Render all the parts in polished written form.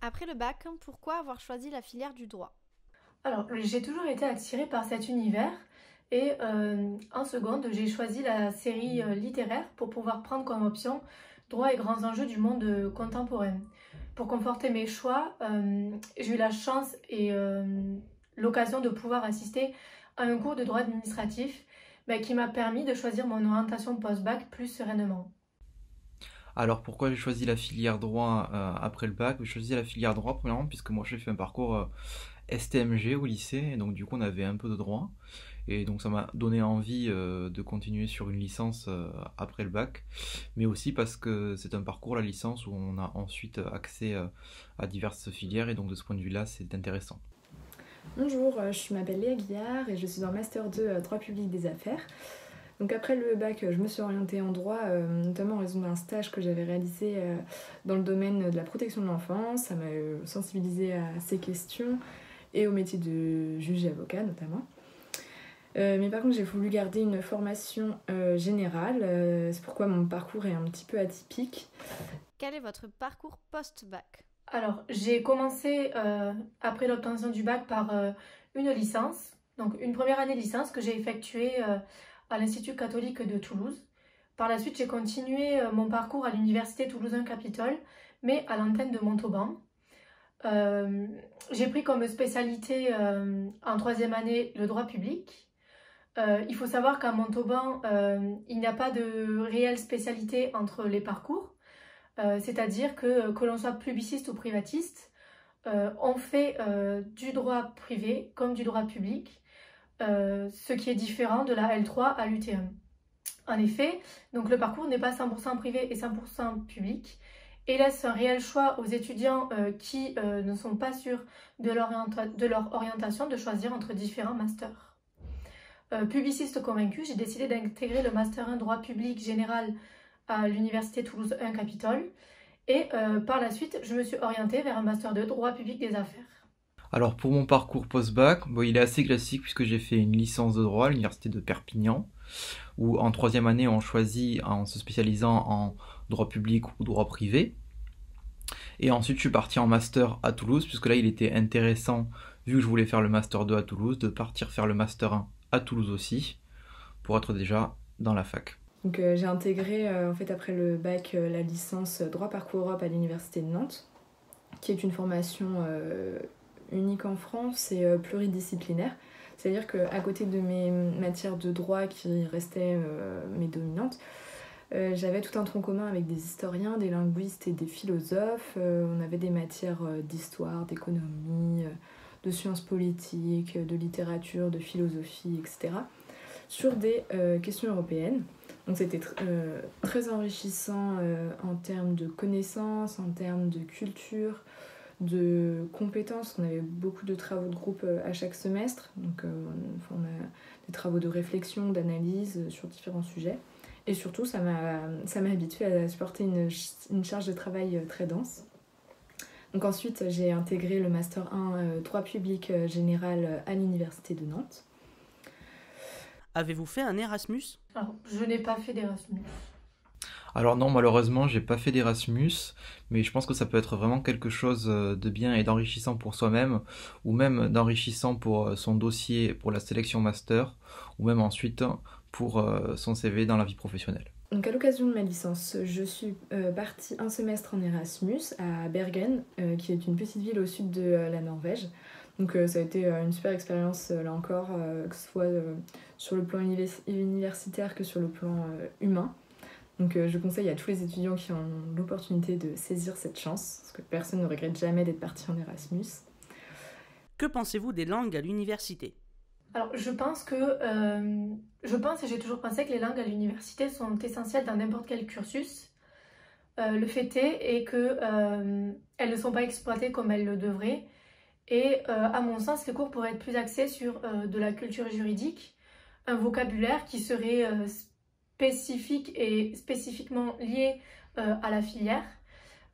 Après le bac, pourquoi avoir choisi la filière du droit? Alors, j'ai toujours été attirée par cet univers et en seconde, j'ai choisi la série littéraire pour pouvoir prendre comme option droit et grands enjeux du monde contemporain. Pour conforter mes choix, j'ai eu la chance et l'occasion de pouvoir assister à un cours de droit administratif qui m'a permis de choisir mon orientation post-bac plus sereinement. Alors pourquoi j'ai choisi la filière droit après le bac? J'ai choisi la filière droit premièrement puisque moi j'ai fait un parcours STMG au lycée, et donc du coup on avait un peu de droit, et donc ça m'a donné envie de continuer sur une licence après le bac, mais aussi parce que c'est un parcours, la licence, où on a ensuite accès à diverses filières, et donc de ce point de vue-là c'est intéressant. Bonjour, je m'appelle Léa Guillard et je suis en Master 2 droit public des affaires. Donc après le bac, je me suis orientée en droit, notamment en raison d'un stage que j'avais réalisé dans le domaine de la protection de l'enfance. Ça m'a sensibilisée à ces questions et au métier de juge et avocat notamment. Mais par contre, j'ai voulu garder une formation générale. C'est pourquoi mon parcours est un petit peu atypique. Quel est votre parcours post-bac? Alors, j'ai commencé après l'obtention du bac par une licence, donc une première année de licence que j'ai effectuée à l'Institut catholique de Toulouse. Par la suite, j'ai continué mon parcours à l'Université Toulousain-Capitole, mais à l'antenne de Montauban. J'ai pris comme spécialité en troisième année le droit public. Il faut savoir qu'à Montauban, il n'y a pas de réelle spécialité entre les parcours. C'est-à-dire que l'on soit publiciste ou privatiste, on fait du droit privé comme du droit public, ce qui est différent de la L3 à l'UT1. En effet, donc le parcours n'est pas 100% privé et 100% public et laisse un réel choix aux étudiants qui ne sont pas sûrs de leur orientation de choisir entre différents masters. Publiciste convaincu, j'ai décidé d'intégrer le Master 1 droit public général à l'Université Toulouse 1 Capitole. Et par la suite, je me suis orientée vers un Master 2 droit public des affaires. Alors pour mon parcours post-bac, bon, il est assez classique puisque j'ai fait une licence de droit à l'université de Perpignan, où en troisième année on choisit en se spécialisant en droit public ou droit privé. Et ensuite je suis parti en master à Toulouse, puisque là il était intéressant, vu que je voulais faire le master 2 à Toulouse, de partir faire le master 1 à Toulouse aussi, pour être déjà dans la fac. Donc j'ai intégré en fait après le bac la licence droit parcours Europe à l'université de Nantes, qui est une formation unique en France et pluridisciplinaire. C'est-à-dire qu'à côté de mes matières de droit qui restaient mes dominantes, j'avais tout un tronc commun avec des historiens, des linguistes et des philosophes. On avait des matières d'histoire, d'économie, de sciences politiques, de littérature, de philosophie, etc. sur des questions européennes. Donc c'était très enrichissant en termes de connaissances, en termes de culture, de compétences. On avait beaucoup de travaux de groupe à chaque semestre. Donc on a des travaux de réflexion, d'analyse sur différents sujets. Et surtout, ça m'a habituée à supporter une charge de travail très dense. Donc ensuite, j'ai intégré le Master 1 droit public général à l'Université de Nantes. Avez-vous fait un Erasmus? Alors, je n'ai pas fait d'Erasmus. Alors non, malheureusement, j'ai pas fait d'Erasmus, mais je pense que ça peut être vraiment quelque chose de bien et d'enrichissant pour soi-même, ou même d'enrichissant pour son dossier pour la sélection master, ou même ensuite pour son CV dans la vie professionnelle. Donc à l'occasion de ma licence, je suis partie un semestre en Erasmus à Bergen, qui est une petite ville au sud de la Norvège. Donc ça a été une super expérience là encore, que ce soit sur le plan universitaire que sur le plan humain. Donc je conseille à tous les étudiants qui ont l'opportunité de saisir cette chance, parce que personne ne regrette jamais d'être parti en Erasmus. Que pensez-vous des langues à l'université? Alors, je pense et j'ai toujours pensé que les langues à l'université sont essentielles dans n'importe quel cursus. Le fait est que elles ne sont pas exploitées comme elles le devraient. Et à mon sens, les cours pourraient être plus axés sur de la culture juridique, un vocabulaire qui serait spécifique et spécifiquement lié à la filière,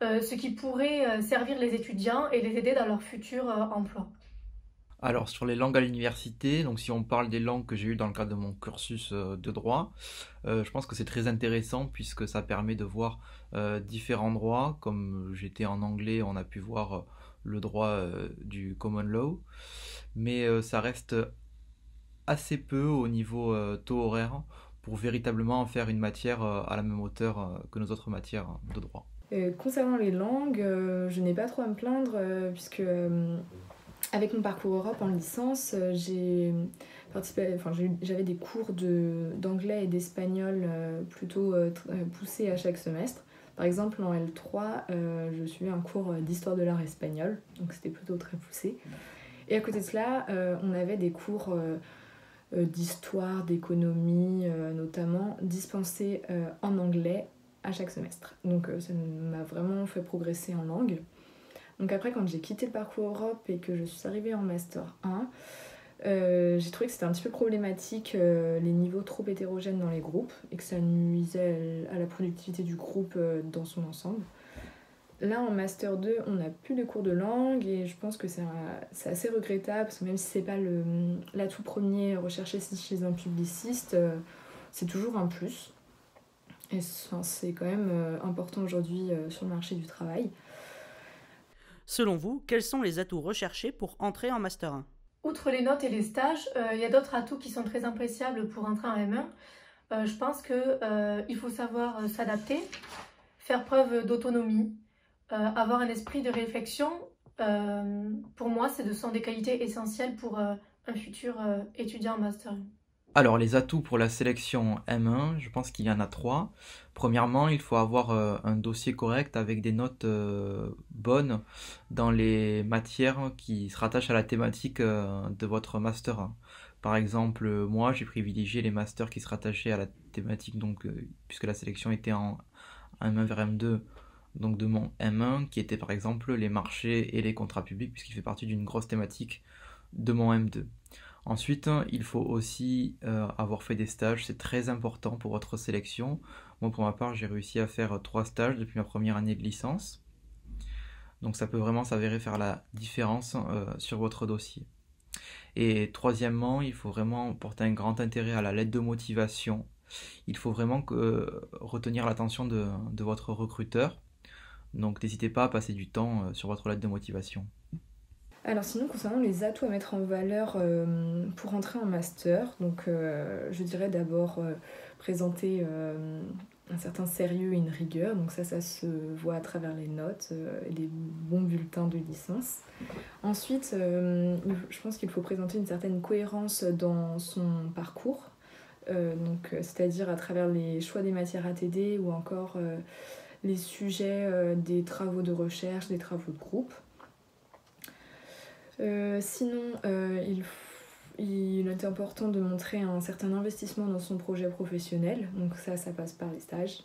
ce qui pourrait servir les étudiants et les aider dans leur futur emploi. Alors sur les langues à l'université, donc si on parle des langues que j'ai eues dans le cadre de mon cursus de droit, je pense que c'est très intéressant puisque ça permet de voir différents droits. Comme j'étais en anglais, on a pu voir le droit du common law, mais ça reste assez peu au niveau taux horaire pour véritablement en faire une matière à la même hauteur que nos autres matières de droit. Concernant les langues, je n'ai pas trop à me plaindre puisque avec mon parcours Europe en licence, j'avais des cours d'anglais et d'espagnol plutôt poussés à chaque semestre. Par exemple, en L3, je suivais un cours d'histoire de l'art espagnol, donc c'était plutôt très poussé. Et à côté de cela, on avait des cours d'histoire, d'économie notamment, dispensés en anglais à chaque semestre. Donc ça m'a vraiment fait progresser en langue. Donc après, quand j'ai quitté le parcours Europe et que je suis arrivée en Master 1, j'ai trouvé que c'était un petit peu problématique les niveaux trop hétérogènes dans les groupes et que ça nuisait à la productivité du groupe dans son ensemble. Là, en Master 2, on n'a plus de cours de langue et je pense que c'est assez regrettable parce que même si c'est pas l'atout premier recherché chez un publiciste, c'est toujours un plus. Et c'est quand même important aujourd'hui sur le marché du travail. Selon vous, quels sont les atouts recherchés pour entrer en Master 1 ? Outre les notes et les stages, il y a d'autres atouts qui sont très appréciables pour entrer en M1. Je pense qu'il faut savoir s'adapter, faire preuve d'autonomie, avoir un esprit de réflexion. Pour moi, ce sont des qualités essentielles pour un futur étudiant en Master 1. Alors, les atouts pour la sélection M1, je pense qu'il y en a 3. Premièrement, il faut avoir un dossier correct avec des notes bonnes dans les matières qui se rattachent à la thématique de votre Master 1. Par exemple, moi, j'ai privilégié les masters qui se rattachaient à la thématique, donc, puisque la sélection était en M1 vers M2, donc de mon M1, qui était par exemple les marchés et les contrats publics, puisqu'il fait partie d'une grosse thématique de mon M2. Ensuite, il faut aussi avoir fait des stages, c'est très important pour votre sélection. Moi, pour ma part, j'ai réussi à faire 3 stages depuis ma première année de licence. Donc ça peut vraiment s'avérer faire la différence sur votre dossier. Et troisièmement, il faut vraiment porter un grand intérêt à la lettre de motivation. Il faut vraiment retenir l'attention de votre recruteur. Donc n'hésitez pas à passer du temps sur votre lettre de motivation. Alors sinon, concernant les atouts à mettre en valeur pour entrer en master, donc je dirais d'abord présenter un certain sérieux et une rigueur, donc ça se voit à travers les notes et les bons bulletins de licence. Ensuite, je pense qu'il faut présenter une certaine cohérence dans son parcours, c'est-à-dire à travers les choix des matières ATD ou encore les sujets des travaux de recherche, des travaux de groupe. Sinon, il est important de montrer un certain investissement dans son projet professionnel, donc ça passe par les stages.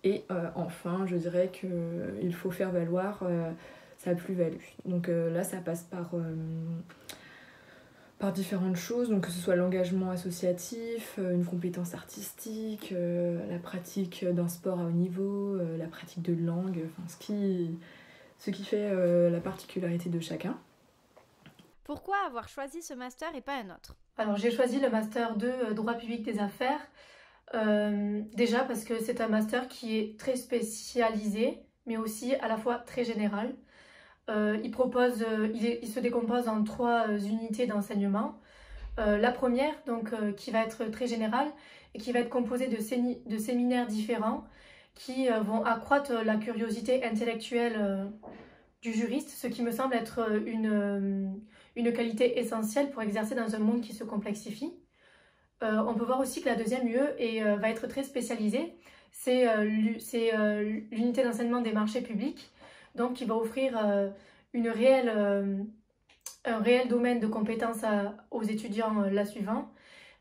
Et enfin, je dirais qu'il faut faire valoir sa plus-value. Donc là, ça passe par différentes choses, donc que ce soit l'engagement associatif, une compétence artistique, la pratique d'un sport à haut niveau, la pratique de langue, ce qui fait la particularité de chacun. Pourquoi avoir choisi ce master et pas un autre ? Alors j'ai choisi le Master 2 droit public des affaires, déjà parce que c'est un master qui est très spécialisé, mais aussi à la fois très général. Il se décompose en 3 unités d'enseignement. La première, donc, qui va être très générale et qui va être composée de séminaires différents qui vont accroître la curiosité intellectuelle du juriste, ce qui me semble être une qualité essentielle pour exercer dans un monde qui se complexifie. On peut voir aussi que la deuxième UE va être très spécialisée. C'est l'unité d'enseignement des marchés publics, donc qui va offrir un réel domaine de compétences aux étudiants là suivant,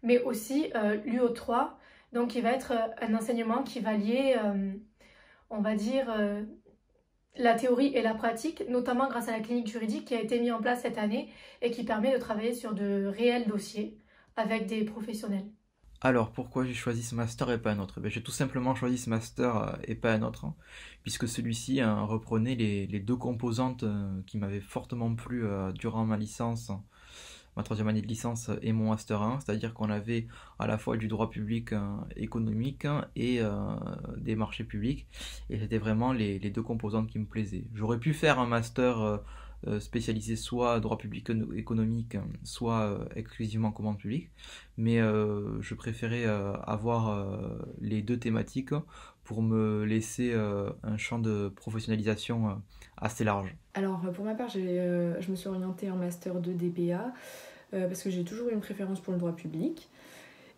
mais aussi l'UO3, donc qui va être un enseignement qui va lier, on va dire, la théorie et la pratique, notamment grâce à la clinique juridique qui a été mise en place cette année et qui permet de travailler sur de réels dossiers avec des professionnels. Alors, pourquoi j'ai choisi ce master et pas un autre? Ben, j'ai tout simplement choisi ce master et pas un autre, hein, puisque celui-ci reprenait les deux composantes qui m'avaient fortement plu durant ma licence, ma troisième année de licence et mon master 1, c'est-à-dire qu'on avait à la fois du droit public économique et des marchés publics, et c'était vraiment les deux composantes qui me plaisaient. J'aurais pu faire un master spécialisé soit droit public économique, soit exclusivement commande publique, mais je préférais avoir les deux thématiques pour me laisser un champ de professionnalisation assez large. Alors pour ma part, je me suis orientée en master 2 DPA parce que j'ai toujours eu une préférence pour le droit public.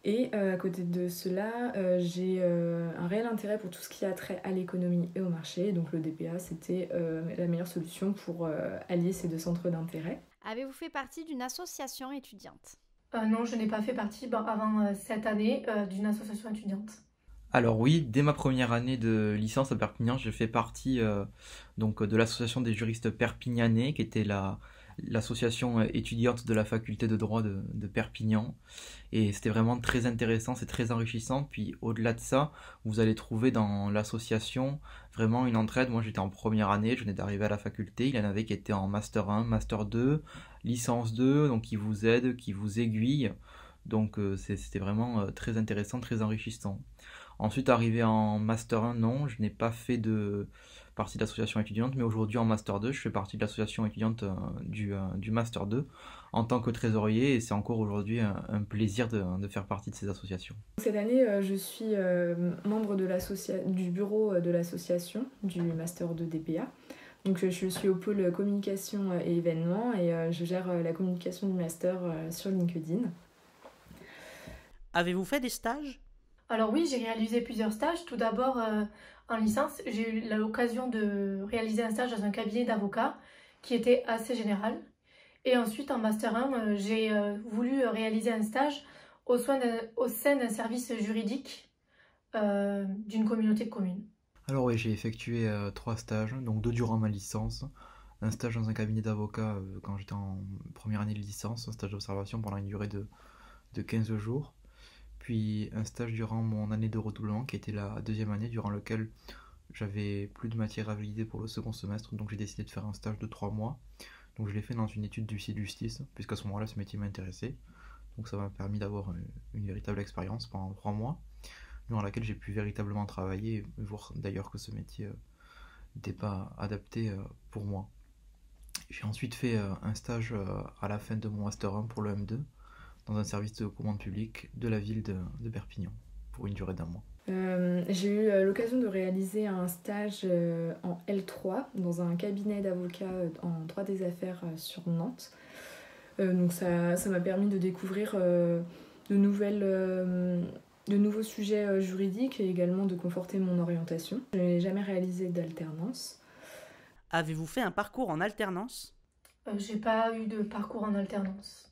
Et à côté de cela, j'ai un réel intérêt pour tout ce qui a trait à l'économie et au marché. Donc le DPA, c'était la meilleure solution pour allier ces deux centres d'intérêt. Avez-vous fait partie d'une association étudiante? Non, je n'ai pas fait partie avant cette année d'une association étudiante. Alors oui, dès ma première année de licence à Perpignan, j'ai fait partie donc de l'association des juristes perpignanais, qui était l'association étudiante de la faculté de droit de Perpignan. Et c'était vraiment très intéressant, c'est très enrichissant. Puis au-delà de ça, vous allez trouver dans l'association vraiment une entraide. Moi j'étais en première année, je venais d'arriver à la faculté. Il y en avait qui étaient en master 1, master 2, licence 2, donc qui vous aident, qui vous aiguillent. Donc c'était vraiment très intéressant, très enrichissant. Ensuite, arrivé en Master 1, non, je n'ai pas fait de partie de l'association étudiante, mais aujourd'hui en Master 2, je fais partie de l'association étudiante du Master 2 en tant que trésorier, et c'est encore aujourd'hui un plaisir de faire partie de ces associations. Cette année, je suis membre du bureau de l'association du Master 2 DPA. Donc je suis au pôle communication et événements et je gère la communication du Master sur LinkedIn. Avez-vous fait des stages? Alors oui, j'ai réalisé plusieurs stages. Tout d'abord, en licence, j'ai eu l'occasion de réaliser un stage dans un cabinet d'avocats qui était assez général. Et ensuite, en Master 1, j'ai voulu réaliser un stage au sein d'un service juridique d'une communauté de communes. Alors oui, j'ai effectué 3 stages, donc 2 durant ma licence, un stage dans un cabinet d'avocat quand j'étais en première année de licence, un stage d'observation pendant une durée de 15 jours, puis un stage durant mon année de redoublement qui était la deuxième année durant laquelle j'avais plus de matière à valider pour le second semestre, donc j'ai décidé de faire un stage de 3 mois. Donc je l'ai fait dans une étude d'huissier de justice, puisqu'à ce moment-là ce métier m'intéressait. Donc ça m'a permis d'avoir une véritable expérience pendant 3 mois, durant laquelle j'ai pu véritablement travailler et voir d'ailleurs que ce métier n'était pas adapté pour moi. J'ai ensuite fait un stage à la fin de mon Master 1 pour le M2 dans un service de commande publique de la ville de Perpignan pour une durée d'1 mois. J'ai eu l'occasion de réaliser un stage en L3 dans un cabinet d'avocats en droit des affaires sur Nantes. Donc ça m'a permis de découvrir de nouveaux sujets juridiques et également de conforter mon orientation. Je n'ai jamais réalisé d'alternance. Avez-vous fait un parcours en alternance? J'ai pas eu de parcours en alternance.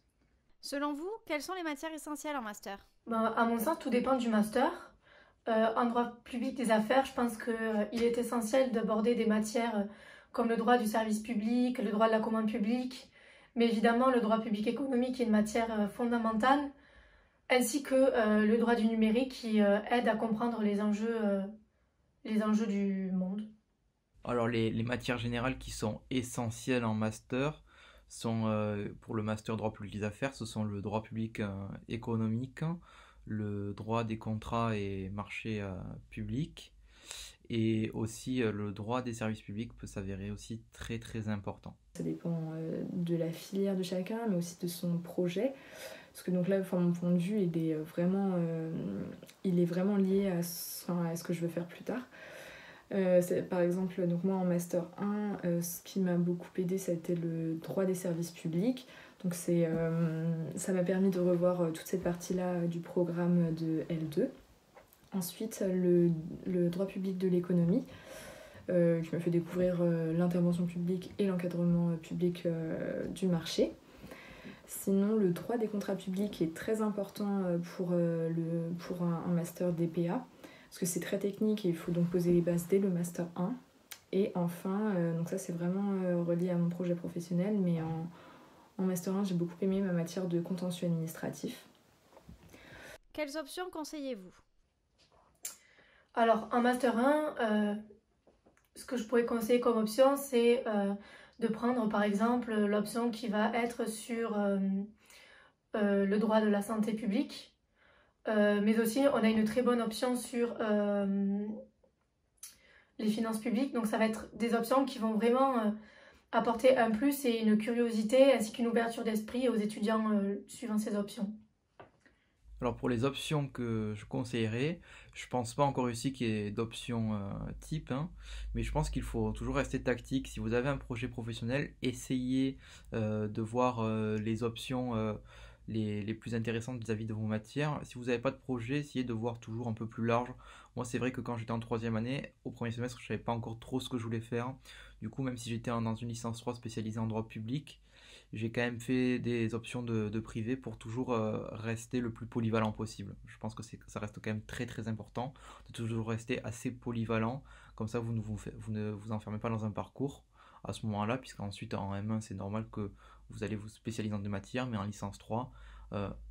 Selon vous, quelles sont les matières essentielles en master? À mon sens, tout dépend du master. En droit public des affaires, je pense qu'il est essentiel d'aborder des matières comme le droit du service public, le droit de la commande publique, mais évidemment le droit public économique est une matière fondamentale, ainsi que le droit du numérique qui aide à comprendre les enjeux du monde. Alors les matières générales qui sont essentielles en master sont pour le master droit public des affaires, ce sont le droit public économique, le droit des contrats et marchés publics, et aussi le droit des services publics peut s'avérer aussi très très important. Ça dépend de la filière de chacun, mais aussi de son projet. Parce que donc là, mon point de vue, il est vraiment lié à ce que je veux faire plus tard. Par exemple, donc moi en Master 1, ce qui m'a beaucoup aidé, ça a été le droit des services publics. Donc ça m'a permis de revoir toute cette partie-là du programme de L2. Ensuite, le droit public de l'économie, qui m'a fait découvrir l'intervention publique et l'encadrement public du marché. Sinon, le droit des contrats publics est très important pour un master DPA, parce que c'est très technique et il faut donc poser les bases dès le master 1. Et enfin, donc ça c'est vraiment relié à mon projet professionnel, mais en master 1, j'ai beaucoup aimé ma matière de contentieux administratif. Quelles options conseillez-vous? Alors, en Master 1, ce que je pourrais conseiller comme option, c'est de prendre par exemple l'option qui va être sur le droit de la santé publique. Mais aussi, on a une très bonne option sur les finances publiques. Donc, ça va être des options qui vont vraiment apporter un plus et une curiosité ainsi qu'une ouverture d'esprit aux étudiants suivant ces options. Alors pour les options que je conseillerais, je pense pas encore ici qu'il y ait d'options type, hein, mais je pense qu'il faut toujours rester tactique. Si vous avez un projet professionnel, essayez de voir les options les plus intéressantes vis-à-vis de vos matières. Si vous n'avez pas de projet, essayez de voir toujours un peu plus large. Moi, c'est vrai que quand j'étais en troisième année, au premier semestre, je savais pas encore trop ce que je voulais faire. Du coup, même si j'étais dans une licence 3 spécialisée en droit public, j'ai quand même fait des options de privé pour toujours rester le plus polyvalent possible. Je pense que ça reste quand même très très important de toujours rester assez polyvalent. Comme ça, vous ne vous enfermez pas dans un parcours à ce moment-là, puisqu'ensuite en M1, c'est normal que vous allez vous spécialiser dans des matières, mais en licence 3,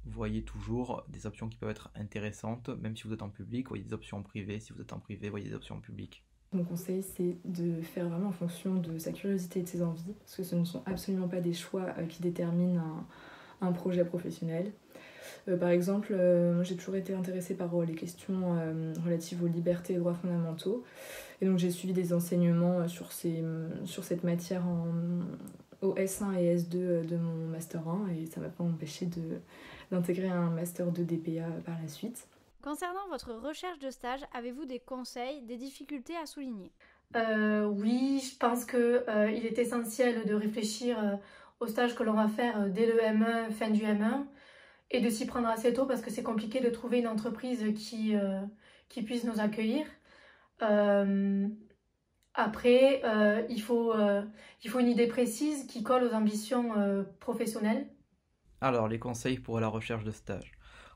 voyez toujours des options qui peuvent être intéressantes, même si vous êtes en public, voyez des options en privé, si vous êtes en privé, voyez des options en public. Mon conseil, c'est de faire vraiment en fonction de sa curiosité et de ses envies, parce que ce ne sont absolument pas des choix qui déterminent un projet professionnel. Par exemple, j'ai toujours été intéressée par les questions relatives aux libertés et droits fondamentaux, et donc j'ai suivi des enseignements sur cette matière au S1 et S2 de mon Master 1, et ça ne m'a pas empêché d'intégrer un Master 2 DPA par la suite. Concernant votre recherche de stage, avez-vous des conseils, des difficultés à souligner? Oui, je pense qu'il est essentiel de réfléchir au stage que l'on va faire dès le M1, fin du M1, et de s'y prendre assez tôt parce que c'est compliqué de trouver une entreprise qui puisse nous accueillir. Après, il faut une idée précise qui colle aux ambitions professionnelles. Alors, les conseils pour la recherche de stage.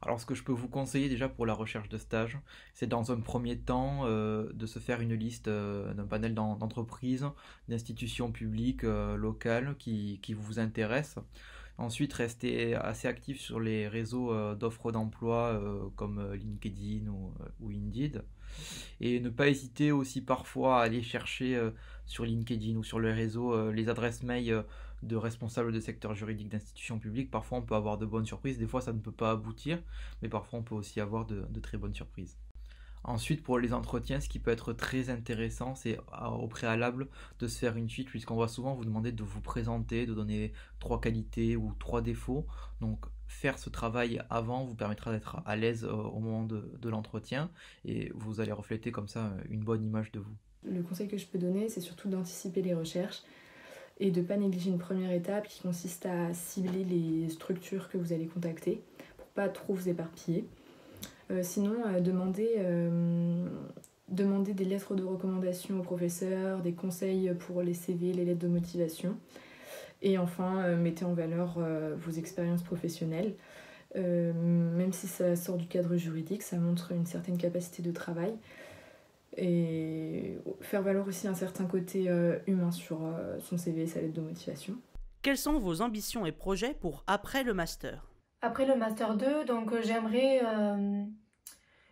Alors, ce que je peux vous conseiller déjà pour la recherche de stage, c'est dans un premier temps de se faire une liste d'un panel d'entreprises, d'institutions publiques locales qui vous intéressent. Ensuite, restez assez actif sur les réseaux d'offres d'emploi comme LinkedIn ou Indeed. Et ne pas hésiter aussi parfois à aller chercher sur LinkedIn ou sur le réseau les adresses mail de responsables de secteur juridique d'institutions publiques. Parfois on peut avoir de bonnes surprises, des fois ça ne peut pas aboutir, mais parfois on peut aussi avoir de très bonnes surprises. Ensuite, pour les entretiens, ce qui peut être très intéressant, c'est au préalable de se faire une fiche, puisqu'on va souvent vous demander de vous présenter, de donner 3 qualités ou 3 défauts. Donc, faire ce travail avant vous permettra d'être à l'aise au moment de l'entretien et vous allez refléter comme ça une bonne image de vous. Le conseil que je peux donner, c'est surtout d'anticiper les recherches et de ne pas négliger une première étape qui consiste à cibler les structures que vous allez contacter pour ne pas trop vous éparpiller. Sinon, demandez des lettres de recommandation aux professeurs, des conseils pour les CV, les lettres de motivation. Et enfin, mettez en valeur vos expériences professionnelles. Même si ça sort du cadre juridique, ça montre une certaine capacité de travail. Et faire valoir aussi un certain côté humain sur son CV et sa lettre de motivation. Quelles sont vos ambitions et projets pour après le master? Après le Master 2, donc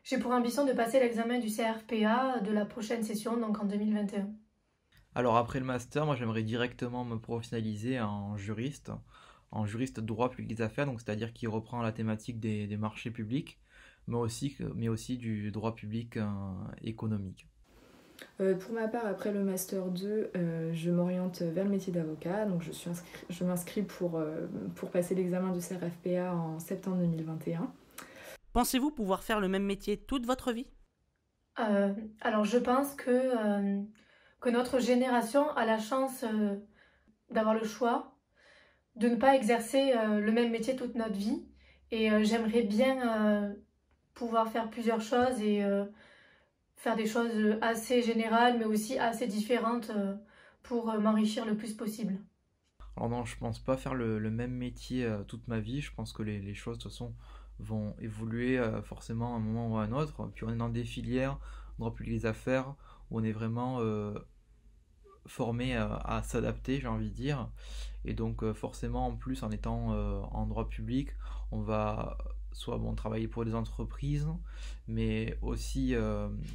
j'ai pour ambition de passer l'examen du CRPA de la prochaine session, donc en 2021. Alors après le master, moi j'aimerais directement me professionnaliser en juriste droit public des affaires, donc c'est-à-dire qui reprend la thématique des marchés publics, mais aussi du droit public économique. Pour ma part, après le Master 2, je m'oriente vers le métier d'avocat, donc je m'inscris pour passer l'examen du CRFPA en septembre 2021. Pensez-vous pouvoir faire le même métier toute votre vie? Alors je pense que notre génération a la chance d'avoir le choix de ne pas exercer le même métier toute notre vie. Et j'aimerais bien pouvoir faire plusieurs choses et faire des choses assez générales mais aussi assez différentes pour m'enrichir le plus possible. Alors non, je pense pas faire le même métier toute ma vie. Je pense que les choses de toute façon vont évoluer forcément à un moment ou à un autre. Puis on est dans des filières, droit public des affaires, où on est vraiment formé à s'adapter, j'ai envie de dire. Et donc forcément, en plus, en étant en droit public, on va soit travailler pour des entreprises, mais aussi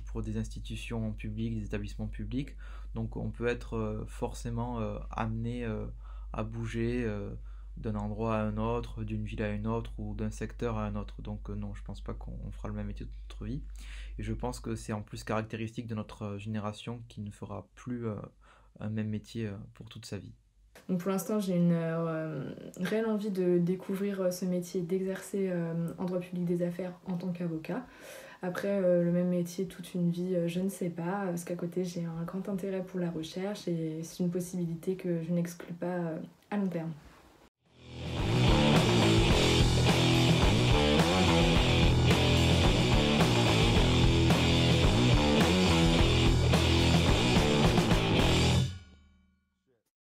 pour des institutions publiques, des établissements publics. Donc on peut être forcément amené à bouger d'un endroit à un autre, d'une ville à une autre ou d'un secteur à un autre. Donc non, je pense pas qu'on fera le même métier toute notre vie. Et je pense que c'est en plus caractéristique de notre génération qui ne fera plus un même métier pour toute sa vie. Donc pour l'instant, j'ai une réelle envie de découvrir ce métier, d'exercer en droit public des affaires en tant qu'avocat. Après, le même métier toute une vie, je ne sais pas, parce qu'à côté, j'ai un grand intérêt pour la recherche et c'est une possibilité que je n'exclus pas à long terme.